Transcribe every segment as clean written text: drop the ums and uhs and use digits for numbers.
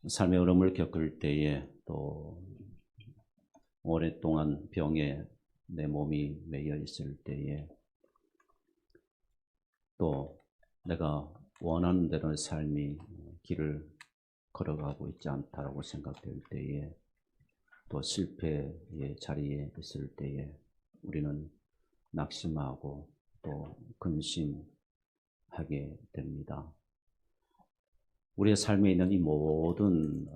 삶의 어려움을 겪을 때에 또 오랫동안 병에 내 몸이 매여 있을 때에 또 내가 원하는 대로의 삶이 길을 걸어가고 있지 않다라고 생각될 때에 또 실패의 자리에 있을 때에 우리는 낙심하고 또 근심하게 됩니다. 우리의 삶에 있는 이 모든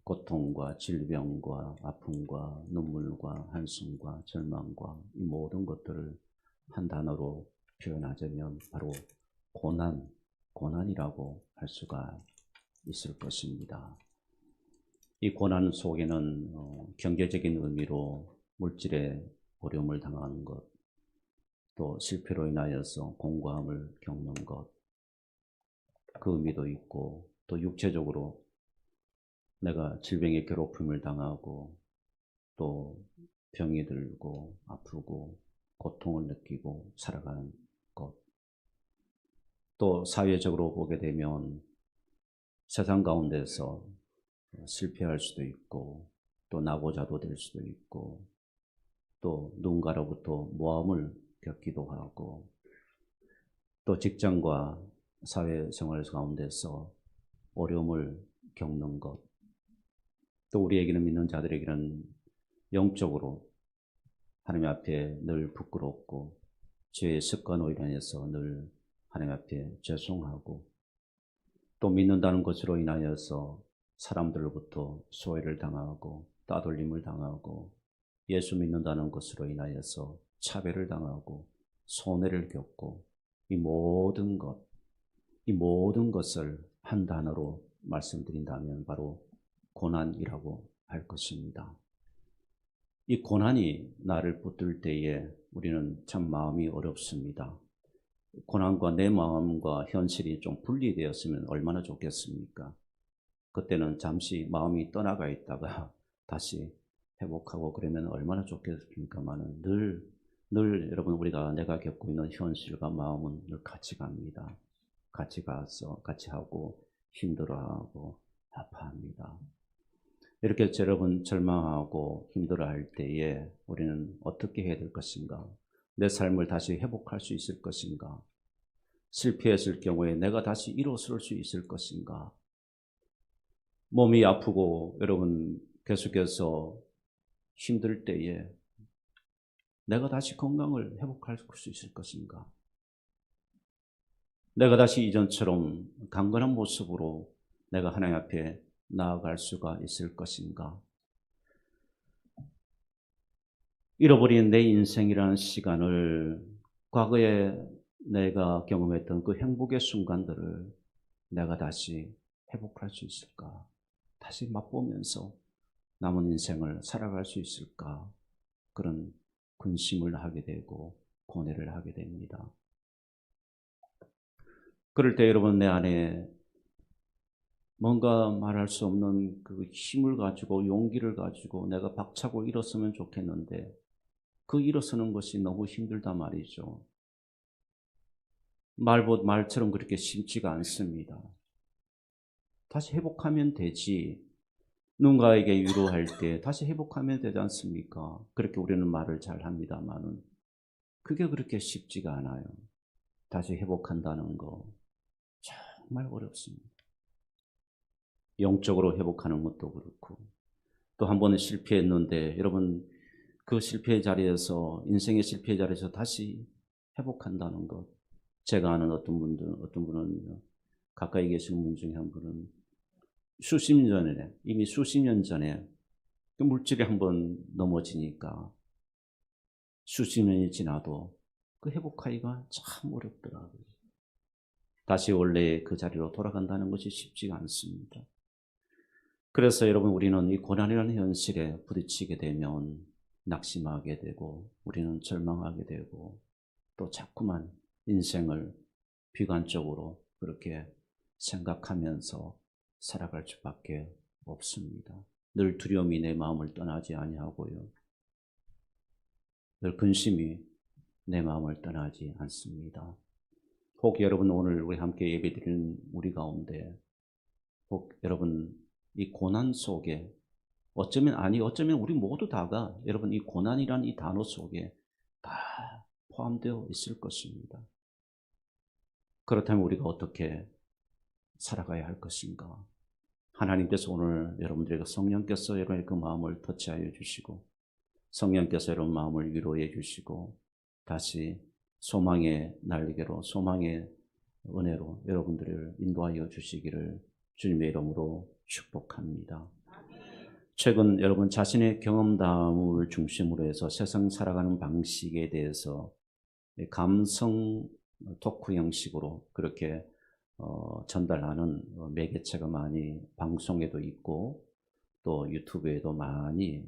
고통과 질병과 아픔과 눈물과 한숨과 절망과 이 모든 것들을 한 단어로 표현하자면 바로 고난이라고 할 수가 있을 것입니다. 이 고난 속에는 경제적인 의미로 물질의 어려움을 당하는 것, 또 실패로 인하여서 공고함을 겪는 것, 그 의미도 있고, 또 육체적으로 내가 질병의 괴롭힘을 당하고 또 병이 들고 아프고 고통을 느끼고 살아가는 것, 또 사회적으로 보게 되면 세상 가운데서 실패할 수도 있고 또 낙오자도 될 수도 있고 또 누군가로부터 모함을 겪기도 하고 또 직장과 사회생활 가운데서 어려움을 겪는 것, 또 우리에게는 믿는 자들에게는 영적으로 하나님 앞에 늘 부끄럽고 죄의 습관으로 인해서 늘 하나님 앞에 죄송하고 또 믿는다는 것으로 인하여서 사람들로부터 소외를 당하고 따돌림을 당하고 예수 믿는다는 것으로 인하여서 차별을 당하고 손해를 겪고 이 모든 것을 한 단어로 말씀드린다면 바로 고난이라고 할 것입니다. 이 고난이 나를 붙들 때에 우리는 참 마음이 어렵습니다. 고난과 내 마음과 현실이 좀 분리되었으면 얼마나 좋겠습니까? 그때는 잠시 마음이 떠나가 있다가 다시 회복하고 그러면 얼마나 좋겠습니까만은 늘 여러분 우리가 내가 겪고 있는 현실과 마음은 늘 같이 갑니다. 같이 가서 같이 하고 힘들어하고 아파합니다. 이렇게 여러분 절망하고 힘들어할 때에 우리는 어떻게 해야 될 것인가? 내 삶을 다시 회복할 수 있을 것인가? 실패했을 경우에 내가 다시 일어설 수 있을 것인가? 몸이 아프고 여러분 계속해서 힘들 때에 내가 다시 건강을 회복할 수 있을 것인가? 내가 다시 이전처럼 강건한 모습으로 내가 하나님 앞에 나아갈 수가 있을 것인가? 잃어버린 내 인생이라는 시간을 과거에 내가 경험했던 그 행복의 순간들을 내가 다시 회복할 수 있을까? 다시 맛보면서 남은 인생을 살아갈 수 있을까? 그런 근심을 하게 되고 고뇌를 하게 됩니다. 그럴 때 여러분 내 안에 뭔가 말할 수 없는 그 힘을 가지고 용기를 가지고 내가 박차고 일어서면 좋겠는데 그 일어서는 것이 너무 힘들단 말이죠. 말처럼 그렇게 쉽지가 않습니다. 다시 회복하면 되지. 누군가에게 위로할 때 다시 회복하면 되지 않습니까? 그렇게 우리는 말을 잘 합니다만은 그게 그렇게 쉽지가 않아요. 다시 회복한다는 거 정말 어렵습니다. 영적으로 회복하는 것도 그렇고 또 한 번은 실패했는데 여러분 그 실패의 자리에서 인생의 실패의 자리에서 다시 회복한다는 것, 제가 아는 어떤 분은 가까이 계시는 분 중에 한 분은 이미 수십 년 전에 그 물질이 한번 넘어지니까 수십 년이 지나도 그 회복하기가 참 어렵더라고요. 다시 원래 그 자리로 돌아간다는 것이 쉽지가 않습니다. 그래서 여러분 우리는 이 고난이라는 현실에 부딪히게 되면 낙심하게 되고 우리는 절망하게 되고 또 자꾸만 인생을 비관적으로 그렇게 생각하면서 살아갈 수밖에 없습니다. 늘 두려움이 내 마음을 떠나지 아니하고요. 늘 근심이 내 마음을 떠나지 않습니다. 혹 여러분 오늘 우리 함께 예배드리는 우리 가운데 여러분 이 고난 속에 어쩌면 우리 모두 다가 여러분 이 고난이라는 이 단어 속에 다 포함되어 있을 것입니다. 그렇다면 우리가 어떻게 살아가야 할 것인가? 하나님께서 오늘 여러분들에게 성령께서 여러분의 그 마음을 터치하여 주시고 성령께서 여러분 마음을 위로해 주시고 다시 소망의 날개로 소망의 은혜로 여러분들을 인도하여 주시기를 주님의 이름으로 축복합니다. 최근 여러분 자신의 경험담을 중심으로 해서 세상 살아가는 방식에 대해서 감성 토크 형식으로 그렇게 전달하는 매개체가 많이 방송에도 있고 또 유튜브에도 많이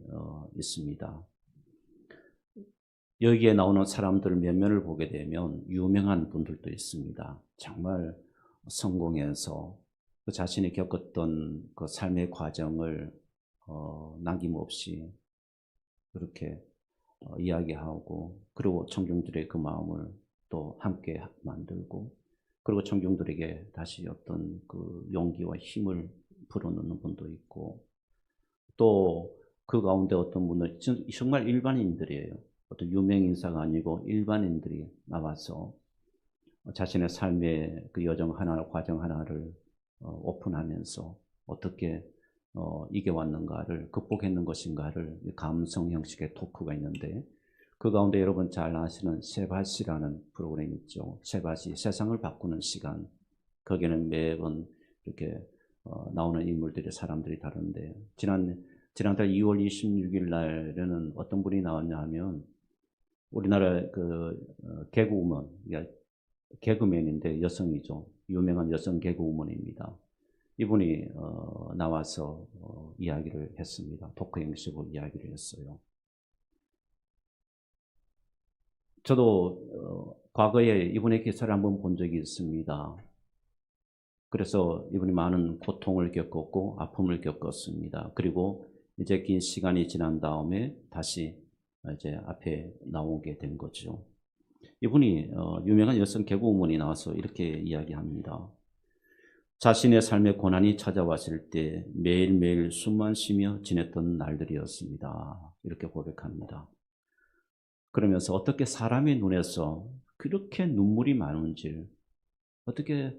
있습니다. 여기에 나오는 사람들 몇몇을 보게 되면 유명한 분들도 있습니다. 정말 성공해서 그 자신이 겪었던 그 삶의 과정을 남김없이 그렇게 이야기하고 그리고 청중들의 그 마음을 또 함께 만들고 그리고 청중들에게 다시 어떤 그 용기와 힘을 불어넣는 분도 있고 또 그 가운데 어떤 분은 정말 일반인들이에요. 어떤 유명 인사가 아니고 일반인들이 나와서 자신의 삶의 그 여정 하나, 과정 하나를 오픈하면서 어떻게 이겨왔는가를 극복했는 것인가를 감성 형식의 토크가 있는데 그 가운데 여러분 잘 아시는 쇠밭이라는 프로그램 있죠. 쇠밭이 세상을 바꾸는 시간. 거기는 매번 이렇게 나오는 인물들이 사람들이 다른데 지난달 2월 26일 날에는 어떤 분이 나왔냐 하면 우리나라 그 개그우먼, 개그맨인데 여성이죠. 유명한 여성 개그우먼입니다. 이분이 나와서 이야기를 했습니다. 토크 형식으로 이야기를 했어요. 저도 과거에 이분의 기사를 한번 본 적이 있습니다. 그래서 이분이 많은 고통을 겪었고 아픔을 겪었습니다. 그리고 이제 긴 시간이 지난 다음에 다시 이제 앞에 나오게 된 거죠. 이분이 유명한 여성 개그우먼이 나와서 이렇게 이야기합니다. 자신의 삶의 고난이 찾아왔을 때 매일매일 숨만 쉬며 지냈던 날들이었습니다. 이렇게 고백합니다. 그러면서 어떻게 사람의 눈에서 그렇게 눈물이 많은지 어떻게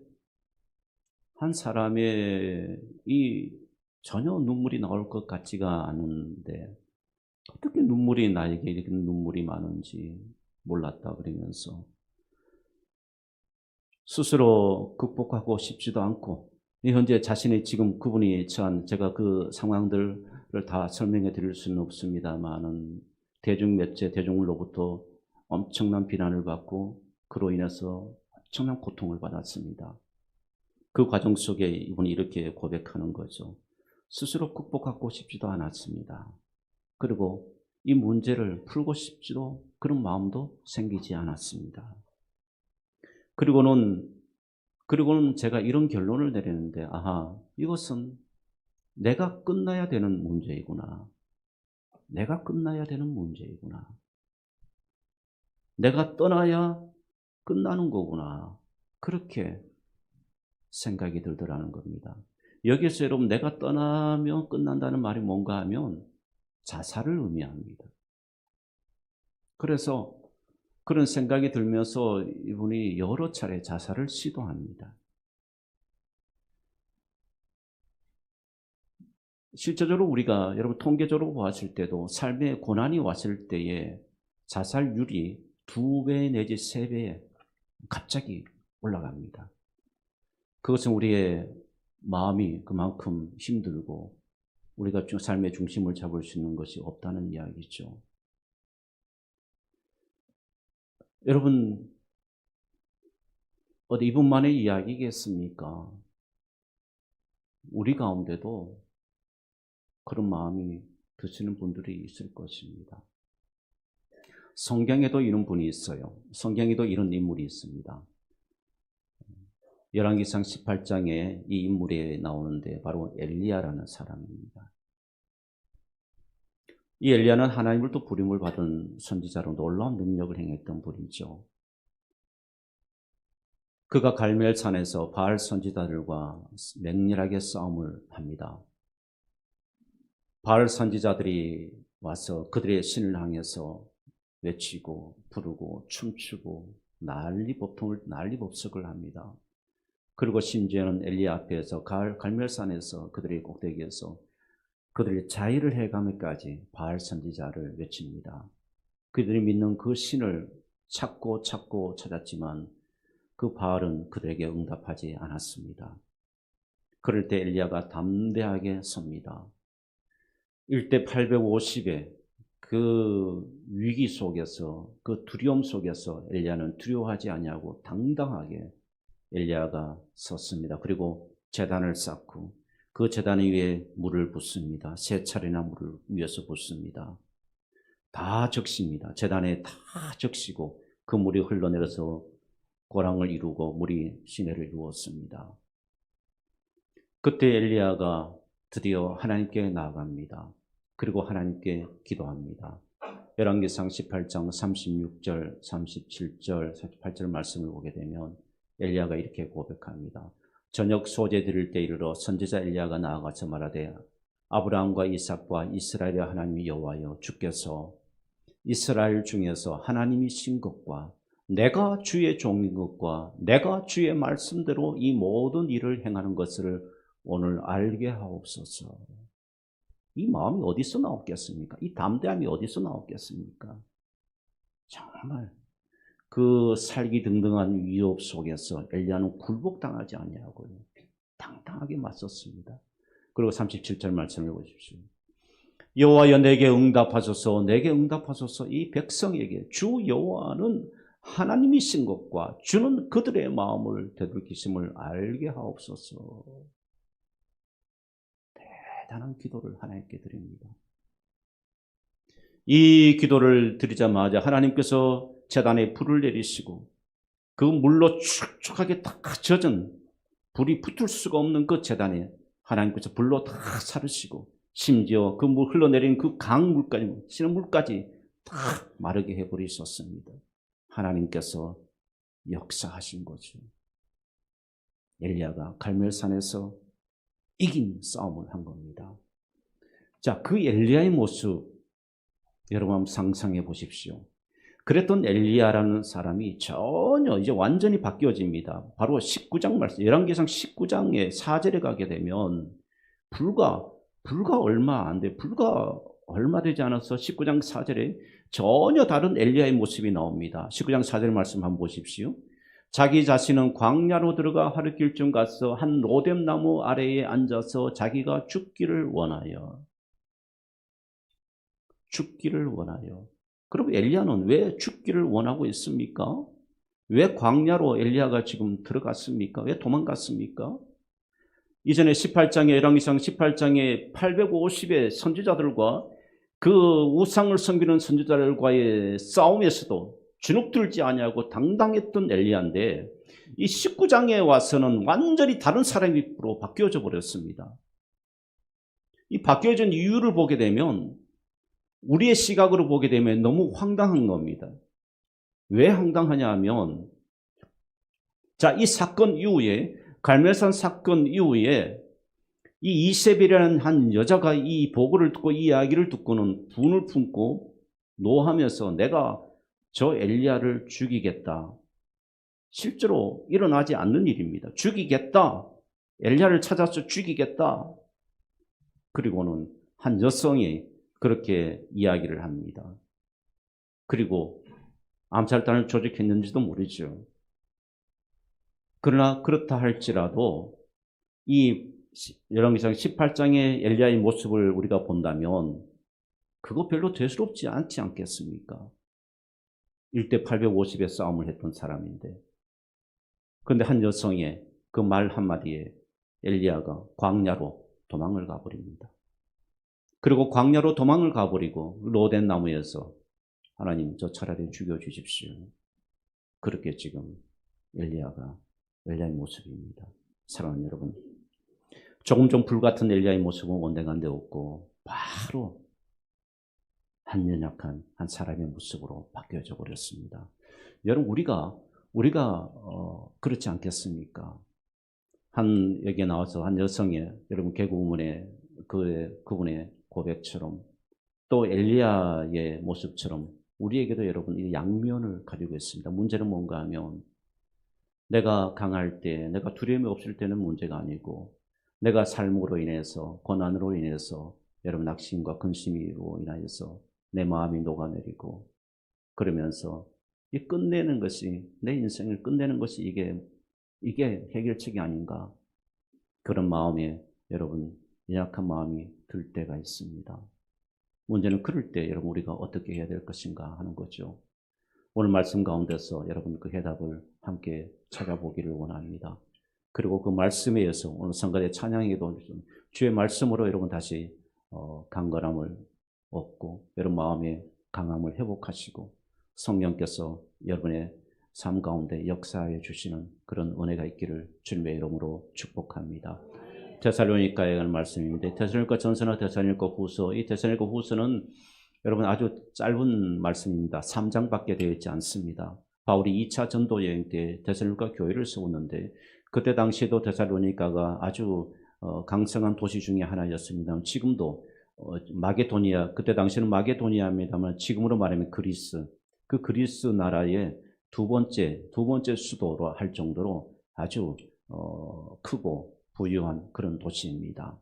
한 사람의 이 전혀 눈물이 나올 것 같지가 않은데 어떻게 눈물이 나에게 이렇게 눈물이 많은지 몰랐다 그러면서 스스로 극복하고 싶지도 않고 현재 자신의 지금 그분이 처한 제가 그 상황들을 다 설명해 드릴 수는 없습니다만은 대중매체 대중으로부터 엄청난 비난을 받고 그로 인해서 엄청난 고통을 받았습니다. 그 과정 속에 이분이 이렇게 고백하는 거죠. 스스로 극복하고 싶지도 않았습니다. 그리고 이 문제를 풀고 싶지도 그런 마음도 생기지 않았습니다. 그리고는 제가 이런 결론을 내리는데 아하, 이것은 내가 끝나야 되는 문제이구나. 내가 끝나야 되는 문제이구나. 내가 떠나야 끝나는 거구나. 그렇게 생각이 들더라는 겁니다. 여기서 여러분 내가 떠나면 끝난다는 말이 뭔가 하면 자살을 의미합니다. 그래서 그런 생각이 들면서 이분이 여러 차례 자살을 시도합니다. 실제적으로 우리가 여러분 통계적으로 보았을 때도 삶에 고난이 왔을 때에 자살률이 2배 내지 3배 갑자기 올라갑니다. 그것은 우리의 마음이 그만큼 힘들고 우리가 삶의 중심을 잡을 수 있는 것이 없다는 이야기죠. 여러분 어디 이분만의 이야기겠습니까? 우리 가운데도 그런 마음이 드시는 분들이 있을 것입니다. 성경에도 이런 분이 있어요. 성경에도 이런 인물이 있습니다. 열왕기상 18장에 이 인물이 나오는데 바로 엘리야라는 사람입니다. 이 엘리야는 하나님으로부터 부름을 받은 선지자로 놀라운 능력을 행했던 분이죠. 그가 갈멜산에서 바알 선지자들과 맹렬하게 싸움을 합니다. 바알 선지자들이 와서 그들의 신을 향해서 외치고 부르고 춤추고 난리법석을 합니다. 그리고 심지어는 엘리야 앞에서 갈멜산에서 그들의 꼭대기에서 그들의 자의를 해가면까지 바알 선지자를 외칩니다. 그들이 믿는 그 신을 찾고 찾았지만 그 바알은 그들에게 응답하지 않았습니다. 그럴 때 엘리야가 담대하게 섭니다. 일대 850에 그 위기 속에서, 그 두려움 속에서 엘리야는 두려워하지 아니하고 당당하게 엘리야가 섰습니다. 그리고 제단을 쌓고 그 제단 위에 물을 붓습니다. 3차례나 물을 위에서 붓습니다. 다 적십니다. 제단에 다 적시고 그 물이 흘러내려서 고랑을 이루고 물이 시내를 이루었습니다. 그때 엘리야가 드디어 하나님께 나아갑니다. 그리고 하나님께 기도합니다. 열왕기상 18장 36절, 37절, 48절 말씀을 보게 되면 엘리야가 이렇게 고백합니다. 저녁 소재 드릴 때 이르러 선지자 엘리야가 나아가서 말하되 아브라함과 이삭과 이스라엘의 하나님 여호와여, 주께서 이스라엘 중에서 하나님이신 것과 내가 주의 종인 것과 내가 주의 말씀대로 이 모든 일을 행하는 것을 오늘 알게 하옵소서. 이 마음이 어디서 나왔겠습니까? 이 담대함이 어디서 나왔겠습니까? 정말 그 살기등등한 위협 속에서 엘리야는 굴복당하지 아니하고요, 당당하게 맞섰습니다. 그리고 37절 말씀을 보십시오. 여호와여, 내게 응답하소서, 내게 응답하소서. 이 백성에게 주 여호와는 하나님이신 것과 주는 그들의 마음을 되돌리심을 알게 하옵소서. 대단한 기도를 하나님께 드립니다. 이 기도를 드리자마자 하나님께서 제단에 불을 내리시고 그 물로 축축하게 다 젖은, 불이 붙을 수가 없는 그 제단에 하나님께서 불로 다 사르시고 심지어 그 물 흘러내린 그 강물까지, 신물까지 다 마르게 해버리셨습니다. 하나님께서 역사하신 거죠. 엘리야가 갈멜산에서 이긴 싸움을 한 겁니다. 자, 그 엘리야의 모습 여러분 한번 상상해 보십시오. 그랬던 엘리야라는 사람이 전혀 이제 완전히 바뀌어집니다. 바로 19장 말씀, 열왕기상 19장의 4절에 가게 되면 불과 얼마 되지 않아서 19장 4절에 전혀 다른 엘리야의 모습이 나옵니다. 19장 4절 말씀 한번 보십시오. 자기 자신은 광야로 들어가 하룻길쯤 가서 한 로뎀 나무 아래에 앉아서 자기가 죽기를 원하여. 그럼 엘리야는 왜 죽기를 원하고 있습니까? 왜 광야로 엘리야가 지금 들어갔습니까? 왜 도망갔습니까? 이전에 18장에, 열왕기상 18장에 850의 선지자들과 그 우상을 섬기는 선지자들과의 싸움에서도 주눅들지 아니하고 당당했던 엘리야인데 이 19장에 와서는 완전히 다른 사람으로 바뀌어져 버렸습니다. 이 바뀌어진 이유를 보게 되면, 우리의 시각으로 보게 되면 너무 황당한 겁니다. 왜 황당하냐 하면, 자, 이 사건 이후에, 갈멜산 사건 이후에 이 이세벨이라는 한 여자가 이 보고를 듣고 이 이야기를 듣고는 분을 품고 노하면서 내가 저 엘리야를 죽이겠다. 실제로 일어나지 않는 일입니다. 죽이겠다. 엘리야를 찾아서 죽이겠다. 그리고는 한 여성이 그렇게 이야기를 합니다. 그리고 암살단을 조직했는지도 모르죠. 그러나 그렇다 할지라도 이 열왕기상 18장의 엘리야의 모습을 우리가 본다면 그거 별로 대수롭지 않지 않겠습니까? 1대 850의 싸움을 했던 사람인데, 그런데 한 여성의 그 말 한마디에 엘리야가 광야로 도망을 가버립니다. 그리고 광야로 도망을 가버리고 로덴 나무에서 하나님 저 차라리 죽여주십시오. 그렇게 지금 엘리야의 모습입니다. 사랑하는 여러분, 조금 좀 불같은 엘리야의 모습은 온데간데 없고 바로 한 연약한 한 사람의 모습으로 바뀌어져 버렸습니다. 여러분, 우리가 우리가 그렇지 않겠습니까? 한 여기에 나와서 한 여성의 여러분 개구문의 그분의 고백처럼 또 엘리야의 모습처럼 우리에게도 여러분 이 양면을 가지고 있습니다. 문제는 뭔가 하면 내가 강할 때, 내가 두려움이 없을 때는 문제가 아니고 내가 삶으로 인해서, 고난으로 인해서 여러분 낙심과 근심으로 인하여서 내 마음이 녹아내리고 그러면서 이 끝내는 것이, 내 인생을 끝내는 것이 이게 해결책이 아닌가, 그런 마음에 여러분 연약한 마음이 들 때가 있습니다. 문제는 그럴 때 여러분 우리가 어떻게 해야 될 것인가 하는 거죠. 오늘 말씀 가운데서 여러분 그 해답을 함께 찾아보기를 원합니다. 그리고 그 말씀에 의해서 오늘 성가대 찬양에도 주의 말씀으로 여러분 다시 강건함을 얻고 여러분 마음의 강함을 회복하시고 성령께서 여러분의 삶 가운데 역사해 주시는 그런 은혜가 있기를 주님의 이름으로 축복합니다. 데살로니가에 관한 말씀입니다. 데살로니가 전서나 데살로니가 후서, 이 데살로니가 후서는 여러분 아주 짧은 말씀입니다. 3장밖에 되어 있지 않습니다. 바울이 2차 전도 여행 때 데살로니가 교회를 세웠는데 그때 당시에도 데살로니가가 아주 강성한 도시 중에 하나였습니다. 지금도 마게도니아, 그때 당시에는 마게도니아입니다만 지금으로 말하면 그리스, 그 그리스 나라의 두 번째 수도로 할 정도로 아주 크고 부유한 그런 도시입니다.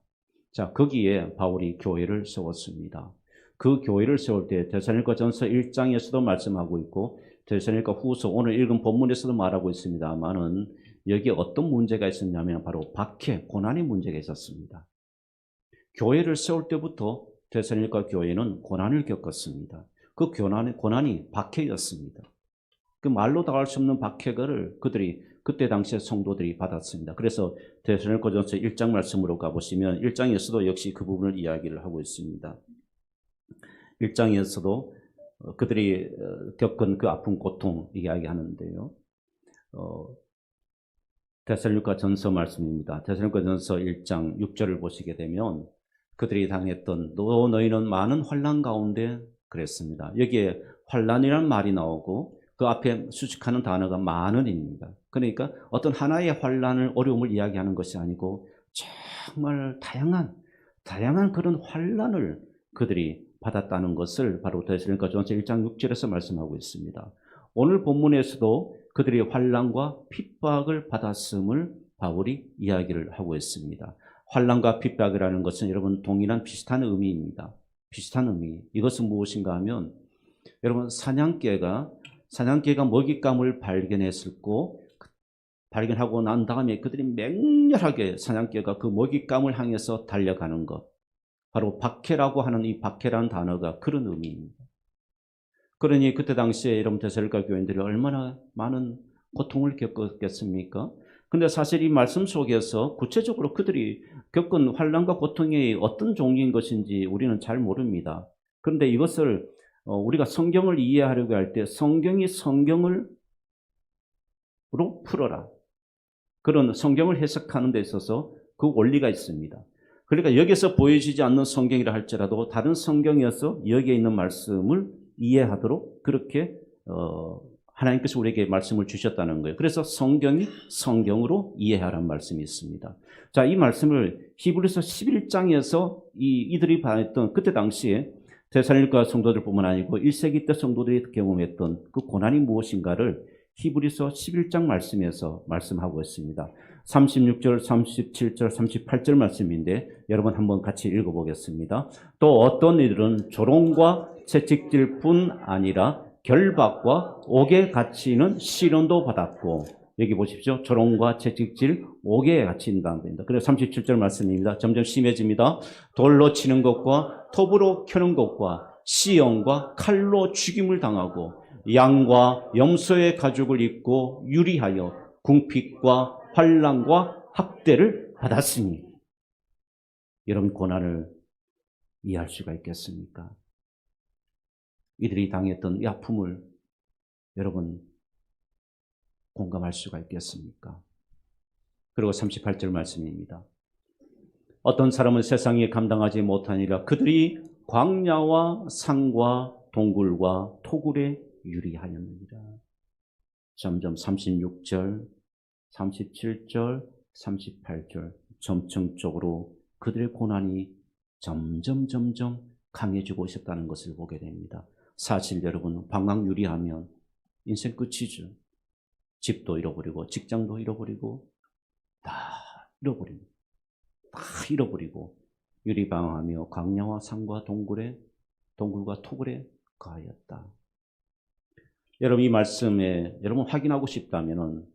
자, 거기에 바울이 교회를 세웠습니다. 그 교회를 세울 때 데살로니가전서 1장에서도 말씀하고 있고 데살로니가 후서 오늘 읽은 본문에서도 말하고 있습니다만은 여기에 어떤 문제가 있었냐면 바로 박해, 고난의 문제가 있었습니다. 교회를 세울 때부터 데살로니가 교회는 고난을 겪었습니다. 그 고난이 박해였습니다. 그 말로 다 할 수 없는 박해를 그들이 그때 당시에 성도들이 받았습니다. 그래서 데살로니가전서 1장 말씀으로 가보시면 1장에서도 역시 그 부분을 이야기를 하고 있습니다. 1장에서도 그들이 겪은 그 아픈 고통 이야기하는데요. 데살로니가전서 말씀입니다. 데살로니가전서 1장 6절을 보시게 되면 그들이 당했던 너희는 많은 환난 가운데 그랬습니다. 여기에 환난이라는 말이 나오고 그 앞에 수식하는 단어가 많은입니다. 그러니까 어떤 하나의 환난을 어려움을 이야기하는 것이 아니고 정말 다양한 그런 환난을 그들이 받았다는 것을 바로 데살로니가전서 1장 6절에서 말씀하고 있습니다. 오늘 본문에서도 그들이 환난과 핍박을 받았음을 바울이 이야기를 하고 있습니다. 환난과 핍박이라는 것은 여러분 동일한 비슷한 의미입니다. 비슷한 의미. 이것은 무엇인가 하면 여러분 사냥개가 먹잇감을 발견하고 난 다음에 그들이 맹렬하게 사냥개가 그 먹잇감을 향해서 달려가는 것. 바로 박해라고 하는 이 박해라는 단어가 그런 의미입니다. 그러니 그때 당시에 여러분 데살로니가 교인들이 얼마나 많은 고통을 겪었겠습니까? 근데 사실 이 말씀 속에서 구체적으로 그들이 겪은 환난과 고통이 어떤 종류인 것인지 우리는 잘 모릅니다. 그런데 이것을 우리가 성경을 이해하려고 할 때 성경이 성경으로 풀어라. 그런 성경을 해석하는 데 있어서 그 원리가 있습니다. 그러니까 여기서 보여지지 않는 성경이라 할지라도 다른 성경이어서 여기에 있는 말씀을 이해하도록 그렇게 하나님께서 우리에게 말씀을 주셨다는 거예요. 그래서 성경이 성경으로 이해하라는 말씀이 있습니다. 자, 이 말씀을 히브리서 11장에서 이들이 받았던 그때 당시에 데살로니가 성도들뿐만 아니고 1세기 때 성도들이 경험했던 그 고난이 무엇인가를 히브리서 11장 말씀에서 말씀하고 있습니다. 36절, 37절, 38절 말씀인데 여러분 한번 같이 읽어보겠습니다. 또 어떤 이들은 조롱과 채찍질 뿐 아니라 결박과 옥에 갇히는 시련도 받았고, 여기 보십시오. 조롱과 채찍질, 옥에 갇힌다는 겁니다. 그래서 37절 말씀입니다. 점점 심해집니다. 돌로 치는 것과 톱으로 켜는 것과 시험과 칼로 죽임을 당하고 양과 염소의 가죽을 입고 유리하여 궁핍과 환난과 학대를 받았으니, 이런 고난을 이해할 수가 있겠습니까? 이들이 당했던 이 아픔을 여러분 공감할 수가 있겠습니까? 그리고 38절 말씀입니다. 어떤 사람은 세상에 감당하지 못하니라 그들이 광야와 산과 동굴과 토굴에 유리하였느니라. 점점 36절, 37절, 38절 점층적으로 그들의 고난이 점점 강해지고 있었다는 것을 보게 됩니다. 사실 여러분, 방황유리하면 인생 끝이죠. 집도 잃어버리고 직장도 잃어버리고 다 잃어버리고 유리방황하며 광야와 산과 동굴과 토굴에 가하였다. 여러분, 이 말씀에 여러분 확인하고 싶다면은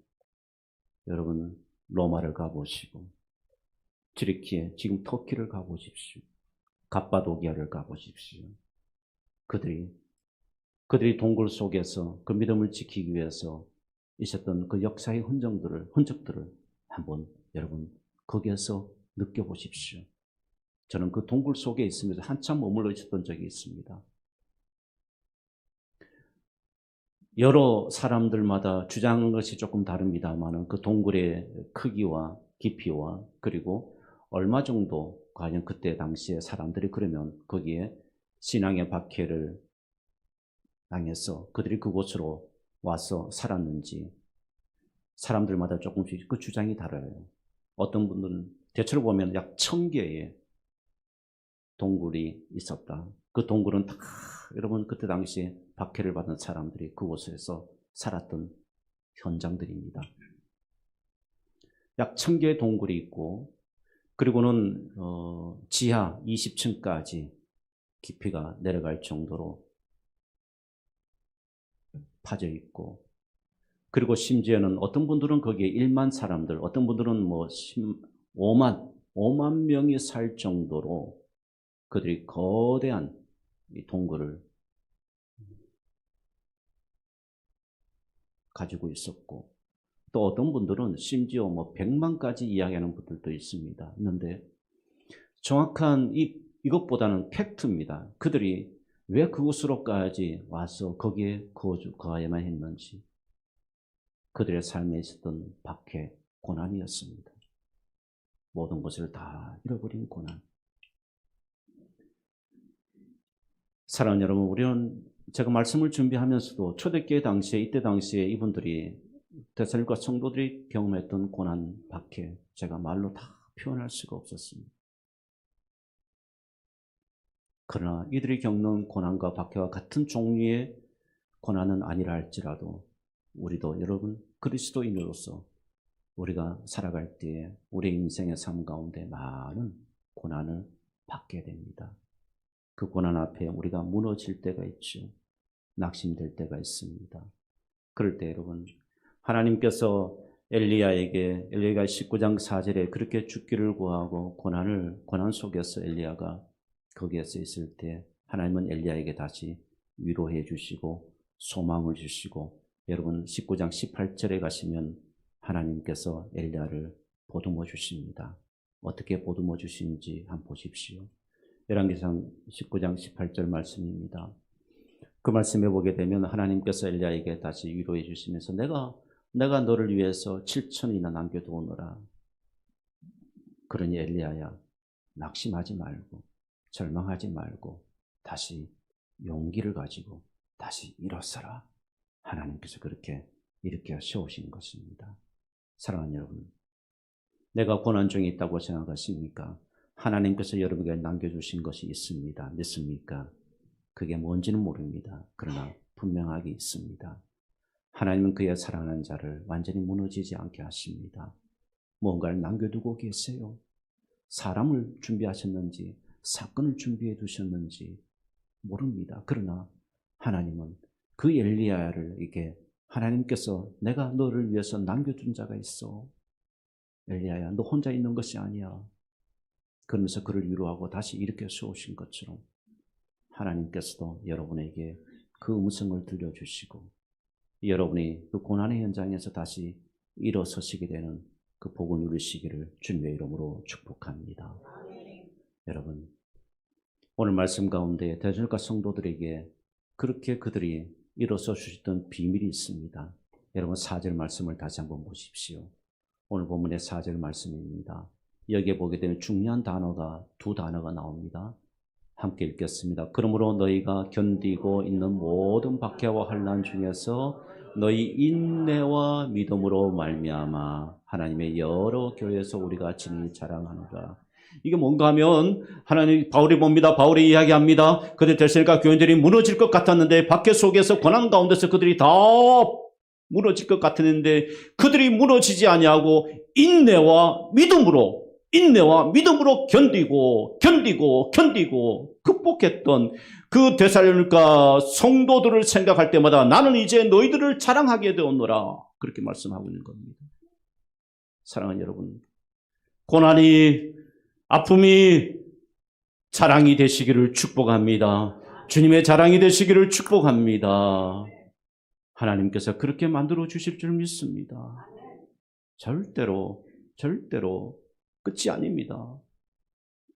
여러분 로마를 가보시고 튀르키예, 지금 터키를 가보십시오. 갑바도기아를 가보십시오. 그들이 동굴 속에서 그 믿음을 지키기 위해서 있었던 그 역사의 흔적들을 한번 여러분 거기에서 느껴보십시오. 저는 그 동굴 속에 있으면서 한참 머물러 있었던 적이 있습니다. 여러 사람들마다 주장하는 것이 조금 다릅니다만 그 동굴의 크기와 깊이와 그리고 얼마 정도 과연 그때 당시에 사람들이 그러면 거기에 신앙의 박해를 당해서 그들이 그곳으로 와서 살았는지 사람들마다 조금씩 그 주장이 달라요. 어떤 분들은 대체로 보면 약 1000개의 동굴이 있었다. 그 동굴은 다 여러분 그때 당시에 박해를 받은 사람들이 그곳에서 살았던 현장들입니다. 약 1000개의 동굴이 있고 그리고는 지하 20층까지 깊이가 내려갈 정도로 파져 있고 그리고 심지어는 어떤 분들은 거기에 1만 사람들, 어떤 분들은 5만 명이 살 정도로 그들이 거대한 이 동굴을 가지고 있었고 또 어떤 분들은 심지어 100만까지 이야기하는 분들도 있습니다. 있는데 정확한 이것보다는 팩트입니다. 그들이 왜 그곳으로까지 와서 거기에 거하야만 했는지 그들의 삶에 있었던 박해, 고난이었습니다. 모든 것을 다 잃어버린 고난. 사랑하는 여러분, 우리는 제가 말씀을 준비하면서도 초대교회 당시에 이때 당시에 이분들이 데살로니가 성도들이 경험했던 고난, 박해 제가 말로 다 표현할 수가 없었습니다. 그러나 이들이 겪는 고난과 박해와 같은 종류의 고난은 아니라 할지라도 우리도 여러분 그리스도인으로서 우리가 살아갈 때에 우리 인생의 삶 가운데 많은 고난을 받게 됩니다. 그 고난 앞에 우리가 무너질 때가 있죠. 낙심될 때가 있습니다. 그럴 때 여러분 하나님께서 엘리야가 19장 4절에 그렇게 죽기를 구하고 고난 속에서 엘리야가 거기에서 있을 때 하나님은 엘리야에게 다시 위로해 주시고 소망을 주시고 여러분 19장 18절에 가시면 하나님께서 엘리야를 보듬어 주십니다. 어떻게 보듬어 주시는지 한번 보십시오. 열왕기상 19장 18절 말씀입니다. 그 말씀에 보게 되면 하나님께서 엘리야에게 다시 위로해 주시면서 내가 너를 위해서 7천이나 남겨두오노라. 그러니 엘리야야 낙심하지 말고 절망하지 말고 다시 용기를 가지고 다시 일어서라. 하나님께서 그렇게 일으켜 세우신 것입니다. 사랑하는 여러분, 내가 고난 중에 있다고 생각하십니까? 하나님께서 여러분에게 남겨주신 것이 있습니다. 믿습니까? 그게 뭔지는 모릅니다. 그러나 분명하게 있습니다. 하나님은 그의 사랑하는 자를 완전히 무너지지 않게 하십니다. 뭔가를 남겨두고 계세요. 사람을 준비하셨는지 사건을 준비해 두셨는지 모릅니다. 그러나 하나님은 그 엘리야를 이렇게 하나님께서 내가 너를 위해서 남겨둔 자가 있어. 엘리야야 너 혼자 있는 것이 아니야. 그러면서 그를 위로하고 다시 일으켜 세우신 것처럼 하나님께서도 여러분에게 그 음성을 들려주시고 여러분이 그 고난의 현장에서 다시 일어서시게 되는 그 복을 누리시기를 주님의 이름으로 축복합니다. 여러분 오늘 말씀 가운데 데살로니가 성도들에게 그렇게 그들이 일어서 주셨던 비밀이 있습니다. 여러분 4절 말씀을 다시 한번 보십시오. 오늘 본문의 4절 말씀입니다. 여기에 보게 되면 중요한 단어가 두 단어가 나옵니다. 함께 읽겠습니다. 그러므로 너희가 견디고 있는 모든 박해와 환난 중에서 너희 인내와 믿음으로 말미암아 하나님의 여러 교회에서 우리가 진히 자랑하노라. 이게 뭔가 하면 하나님 바울이 봅니다. 바울이 이야기합니다. 그들 데살로니가 교인들이 무너질 것 같았는데 박해 속에서 고난 가운데서 그들이 다 무너질 것 같았는데 그들이 무너지지 아니하고 인내와 믿음으로 견디고 극복했던 그 데살로니가 성도들을 생각할 때마다 나는 이제 너희들을 자랑하게 되었노라. 그렇게 말씀하고 있는 겁니다. 사랑하는 여러분, 고난이 아픔이 자랑이 되시기를 축복합니다. 주님의 자랑이 되시기를 축복합니다. 하나님께서 그렇게 만들어 주실 줄 믿습니다. 절대로 끝이 아닙니다.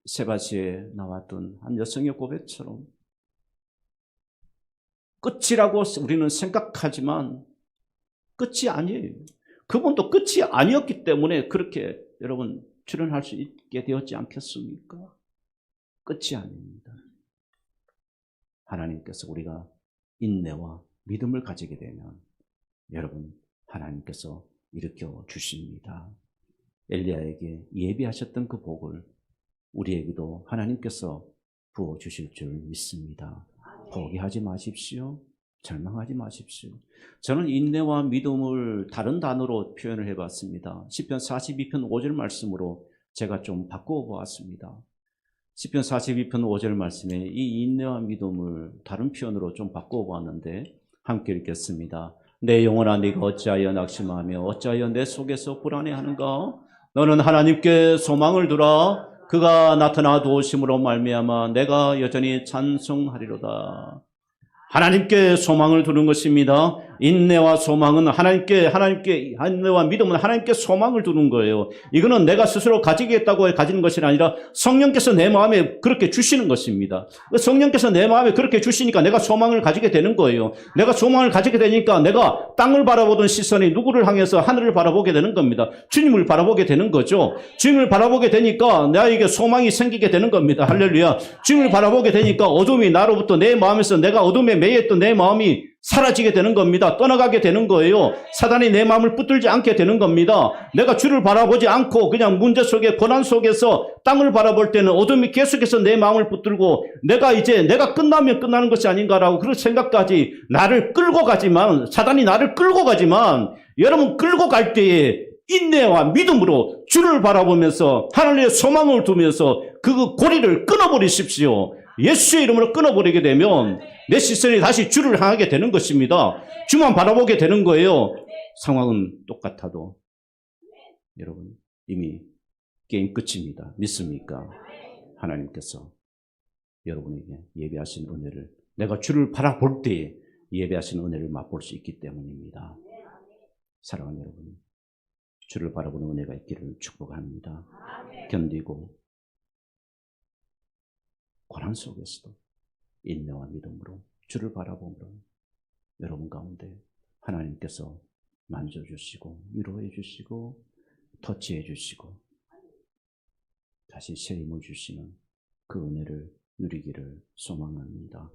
세바시에 나왔던 한 여성의 고백처럼 끝이라고 우리는 생각하지만 끝이 아니에요. 그분도 끝이 아니었기 때문에 그렇게 여러분 출연할 수 있게 되었지 않겠습니까? 끝이 아닙니다. 하나님께서 우리가 인내와 믿음을 가지게 되면 여러분 하나님께서 일으켜 주십니다. 엘리야에게 예비하셨던 그 복을 우리에게도 하나님께서 부어주실 줄 믿습니다. 포기하지 마십시오. 절망하지 마십시오. 저는 인내와 믿음을 다른 단어로 표현을 해봤습니다. 시편 42편 5절 말씀으로 제가 좀 바꾸어 보았습니다. 시편 42편 5절 말씀에 이 인내와 믿음을 다른 표현으로 좀 바꾸어 보았는데 함께 읽겠습니다. 내 영혼아 네가 어찌하여 낙심하며 어찌하여 내 속에서 불안해하는가? 너는 하나님께 소망을 두라. 그가 나타나 도우심으로 말미암아 내가 여전히 찬송하리로다. 하나님께 소망을 두는 것입니다. 인내와 소망은 하나님께 인내와 믿음은 하나님께 소망을 두는 거예요. 이거는 내가 스스로 가지겠다고 가지는 것이 아니라 성령께서 내 마음에 그렇게 주시는 것입니다. 성령께서 내 마음에 그렇게 주시니까 내가 소망을 가지게 되는 거예요. 내가 소망을 가지게 되니까 내가 땅을 바라보던 시선이 누구를 향해서 하늘을 바라보게 되는 겁니다. 주님을 바라보게 되는 거죠. 주님을 바라보게 되니까 나에게 소망이 생기게 되는 겁니다. 할렐루야. 주님을 바라보게 되니까 어둠이 나로부터 내 마음에서 내가 어둠에 매였던 내 마음이 사라지게 되는 겁니다. 떠나가게 되는 거예요. 사단이 내 마음을 붙들지 않게 되는 겁니다. 내가 주를 바라보지 않고 그냥 문제 속에 고난 속에서 땅을 바라볼 때는 어둠이 계속해서 내 마음을 붙들고 내가 끝나면 끝나는 것이 아닌가라고 그런 생각까지 나를 끌고 가지만 사단이 나를 끌고 가지만 여러분 끌고 갈 때에 인내와 믿음으로 주를 바라보면서 하나님의 소망을 두면서 그 고리를 끊어버리십시오. 예수의 이름으로 끊어버리게 되면 내 시선이 다시 주를 향하게 되는 것입니다. 주만 바라보게 되는 거예요. 상황은 똑같아도 여러분 이미 게임 끝입니다. 믿습니까? 하나님께서 여러분에게 예배하신 은혜를 내가 주를 바라볼 때에 예배하신 은혜를 맛볼 수 있기 때문입니다. 사랑하는 여러분, 주를 바라보는 은혜가 있기를 축복합니다. 견디고 고난 속에서도 인내와 믿음으로 주를 바라보므로 여러분 가운데 하나님께서 만져주시고 위로해 주시고 터치해 주시고 다시 새 힘을 주시는 그 은혜를 누리기를 소망합니다.